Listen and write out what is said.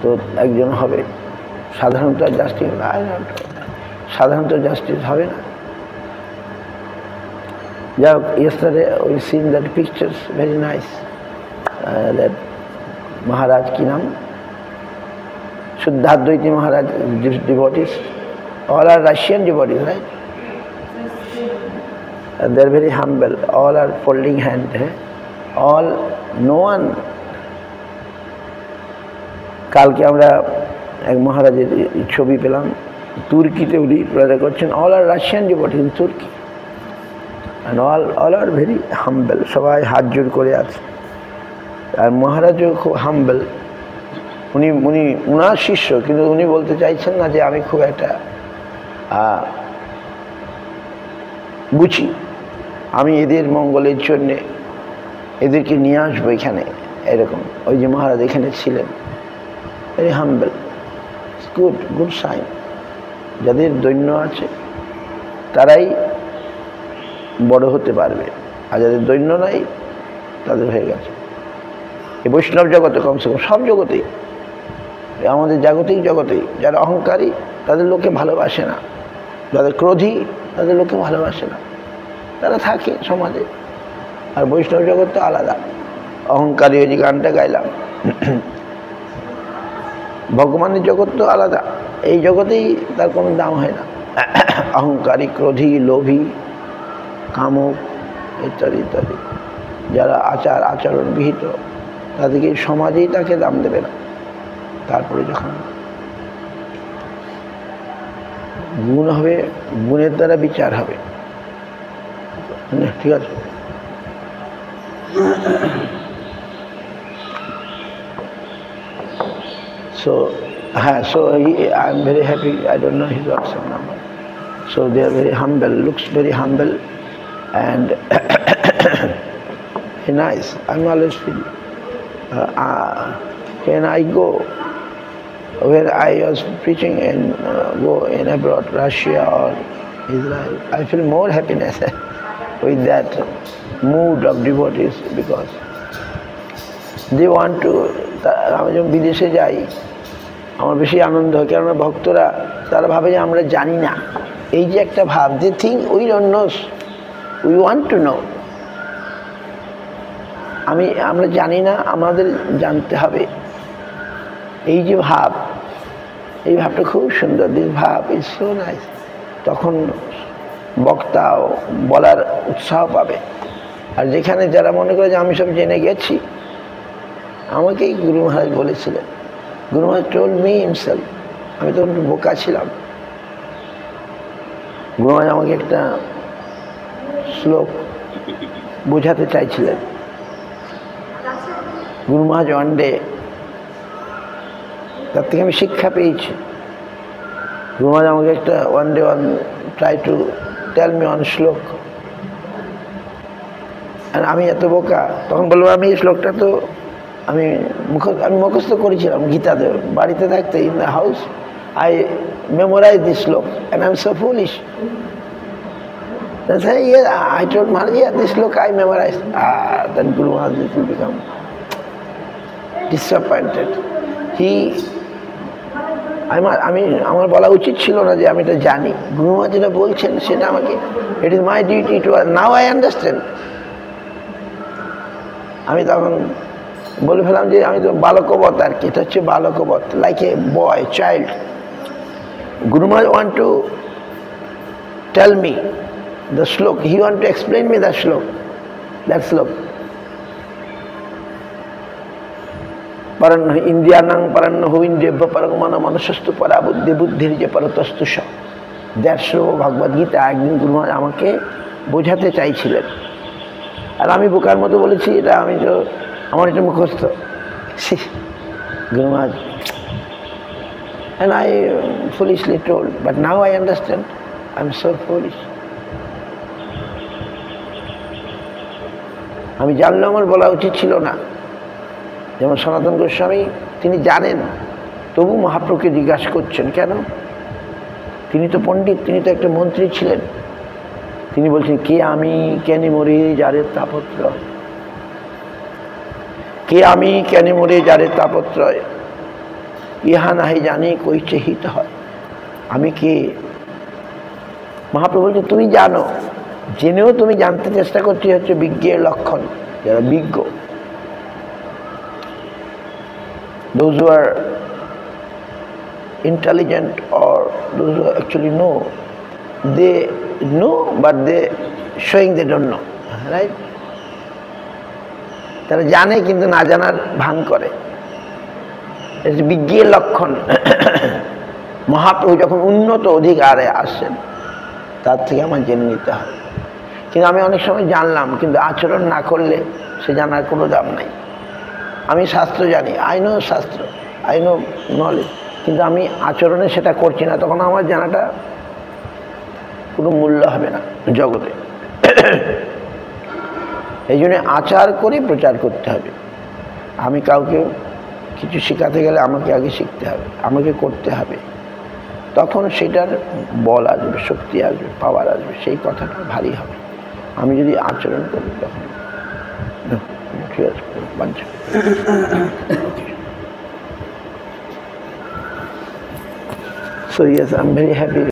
তো একজন হবে, সাধারণত জাস্টিস সাধারণত জাস্টিস হবে না। যাই হোক, yesterday we seen that pictures, very nice, that Maharaj কি নাম, Shuddhadvaiti Maharaj devotees, all are Russian devotees, right? And they are very humble, all are folding hand, all, no one. কালকে আমরা এক মহারাজের ছবি পেলাম, তুর্কিতে উনি প্রচার করছেন, all are Russian devotees in Turkey, and all are very humble, সবাই হাত জোড় করে আছে। আর মহারাজও খুব হাম্বল, উনি উনার শিষ্য, কিন্তু উনি বলতে চাইছেন না যে আমি খুব একটা বুঝি, আমি এদের মঙ্গলের জন্যে এদেরকে নিয়ে আসবো এখানে, এরকম। ওই যে মহারাজ এখানে ছিলেন, ভেরি হাম্বল, গুড সাইন। যাদের দৈন্য আছে তারাই বড় হতে পারবে, আর যাদের দৈন্য নাই তাদের হয়ে গেছে। এই বৈষ্ণব জগতে, কমসে কম সব জগতেই, আমাদের জাগতিক জগতেই যারা অহংকারী তাদের লোকে ভালোবাসে না, যাদের ক্রোধী তাদের লোকে ভালোবাসে না, তারা থাকে সমাজে। আর বৈষ্ণব জগৎ তো আলাদা, অহংকারী, ওই যে গানটা গাইলাম, ভগবানের জগৎ তো আলাদা, এই জগতেই তার কোনো দাম হয় না। অহংকারী, ক্রোধী, লোভী, কামক ইত্যাদি ইত্যাদি যারা আচরণ বিহিত, তাদেরকে সমাজেই তাকে দাম দেবে না। তারপরে যখন গুণ হবে, গুণের দ্বারা বিচার হবে, ঠিক আছে। So I'm very happy. I don't know his WhatsApp number. So they are very humble, looks very humble, and very nice. I'm always feel when I go where I was preaching and go in abroad, Russia or Israel, I feel more happiness with that mood of devotees, because they want to. আমি যখন বিদেশে যাই আমার বেশি আনন্দ হয়, কেননা ভক্তরা তারা ভাবে যে আমরা জানি না, এই যে একটা ভাব, they think we don't know, we want to know. আমরা জানি না, আমাদের জানতে হবে, এই যে ভাব, এই ভাবটা খুব সুন্দর, দিস ভাব ইজ সো নাইস। তখন বক্তাও বলার উৎসাহ পাবে। আর যেখানে যারা মনে করে যে আমি সব জেনে গেছি, আমাকেই গুরু মহারাজ বলেছিলেন, গুরু মহারাজ টোল্ড মি হিমসেলফ, আমি তখন একটু বোকা ছিলাম। গুরু মহারাজ আমাকে একটা শ্লোক বোঝাতে চাইছিলেন। গুরু মহারাজ ওয়ান ডে, তার থেকে আমি শিক্ষা পেয়েছি। গুরু মহারাজ আমাকে একটা one try to tell me one শ্লোক, আর আমি এত বোকা, তখন বলবো আমি এই শ্লোকটা তো আমি মুখস্থ করেছিলাম গীতাতে, বাড়িতে থাকতে, in the house I memorize this shloka, and I am so foolish. I told Maharaj, yeah, this look I memorized. Then Guru Maharaj will become disappointed. আমার বলা উচিত ছিল না যে আমি এটা জানি। গুরু মহারাজ যেটা বলছেন সেটা আমাকে, it is my duty to, now I understand. আমি তখন বলে ফেলাম যে আমি তো বালকবৎ, আর কি, এটা হচ্ছে বালকবৎ, like a boy, child. Guru Maharaj want to tell me the slok, he want to explain me that slok, paranno indianang paranno hovindebya paragmana manashastu parabuddhe buddhir je paratastu sha, that শ্লোক ভগবদ গীতা একদিন গুরু মহারাজ আমাকে বোঝাতে চাইছিলেন, আর আমি বোকার মতো বলেছি এটা আমি তো আমার এটা মুখস্থ। Guru Maharaj, and I foolishly told, but now I understand, I'm so foolish. আমি জানলে আমার বলা উচিত ছিল না। যেমন সনাতন গোস্বামী, তিনি জানেন, তবু মহাপ্রভুকে জিজ্ঞাসা করছেন কেন? তিনি তো পণ্ডিত, তিনি তো একটা মন্ত্রী ছিলেন। তিনি বলছেন, কে আমি কেন মরে যারে তাপত্রয়, কে আমি কেন মরে যারে তাপত্রয়। ইহা নাহি জানি কইছে হিত হয়। আমি কে? মহাপ্রভু বলছে তুমি জানো, জেনেও তুমি জানতে চেষ্টা করছি, হচ্ছে বিজ্ঞের লক্ষণ। যারা বিজ্ঞ, those who are intelligent or those who actually know, they know but they showing they don't know, right? তারা জানে কিন্তু না জানার ভান করে, বিজ্ঞের লক্ষণ। মহাপ্রভু যখন উন্নত অধিকারে আসেন তার থেকে আমার জেনে নিতে হবে। কিন্তু আমি অনেক সময় জানলাম, কিন্তু আচরণ না করলে সে জানার কোনো দাম নাই। আমি শাস্ত্র জানি, আই নো শাস্ত্র, আই নো নলেজ, কিন্তু আমি আচরণে সেটা করছি না, তখন আমার জানাটা কোনো মূল্য হবে না জগতে। এই জন্য আচার করে প্রচার করতে হবে। আমি কাউকে কিছু শেখাতে গেলে আমাকে আগে শিখতে হবে, আমাকে করতে হবে, তখন সেটার বল আসবে, শক্তি আসবে, পাওয়ার আসবে, সেই কথাটা ভারী হবে। আমি যদি আচরণ করি তখন ঠিক আছে, বাঞ্ছা। So yes, I'm very happy.